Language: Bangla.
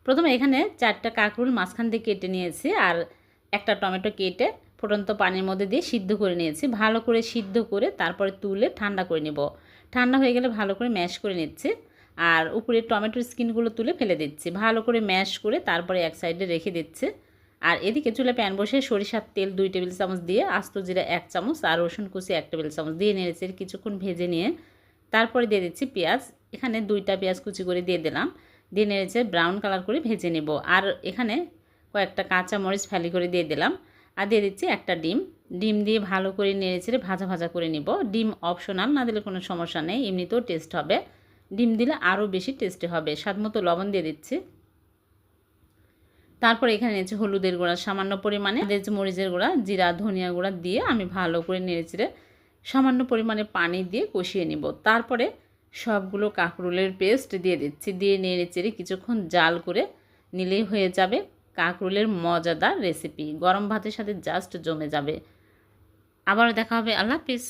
প্রথমে এখানে 4টা কাঁকরোল মাঝখান দিয়ে কেটে নিয়েছি আর একটা টমেটো কেটে ফুটন্ত পানির মধ্যে দিয়ে সিদ্ধ করে নিয়েছি। ভালো করে সিদ্ধ করে তারপরে তুলে ঠান্ডা করে নেব। ঠান্ডা হয়ে গেলে ভালো করে ম্যাশ করে নিচ্ছি আর উপরে টমেটোর স্কিনগুলো তুলে ফেলে দিচ্ছি। ভালো করে ম্যাশ করে তারপরে এক সাইডে রেখে দিচ্ছি। আর এদিকে চুলে প্যান বসে সরিষার তেল 2 টেবিল চামচ দিয়ে, আস্ত জিরা 1 চামচ আর রসুন কুচি 1 টেবিল চামচ দিয়ে নেড়েছি। কিছুক্ষণ ভেজে নিয়ে তারপরে দিয়ে দিচ্ছি পেঁয়াজ। এখানে 2টা পেঁয়াজ কুচি করে দিয়ে দিলাম। দিয়ে নেড়েছে ব্রাউন কালার করে ভেজে নেব। আর এখানে কয়েকটা কাঁচা মরিচ ফালি করে দিয়ে দিলাম আর দিয়ে দিচ্ছি একটা ডিম। ডিম দিয়ে ভালো করে নেড়েচেড়ে ভাজা ভাজা করে নিব। ডিম অপশনাল, না দিলে কোনো সমস্যা নেই, এমনিতেও টেস্ট হবে। ডিম দিলে আরও বেশি টেস্টি হবে। স্বাদমতো লবণ দিয়ে দিচ্ছি। তারপর এখানে নিয়েছি হলুদের গুঁড়া সামান্য পরিমাণে, দিয়েছি মরিচের গুঁড়া, জিরা ধনিয়া গুঁড়া দিয়ে আমি ভালো করে নেড়েচেড়ে সামান্য পরিমাণে পানি দিয়ে কষিয়ে নিব। তারপরে সবগুলো কাঁকরোলের পেস্ট দিয়ে দিচ্ছি। দিয়ে নেড়েচেড়ে কিছুক্ষণ জাল করে নিলেই হয়ে যাবে কাঁকরোলের মজাদার রেসিপি। গরম ভাতের সাথে জাস্ট জমে যাবে। আবার দেখা হবে। আল্লাহ হাফিজ।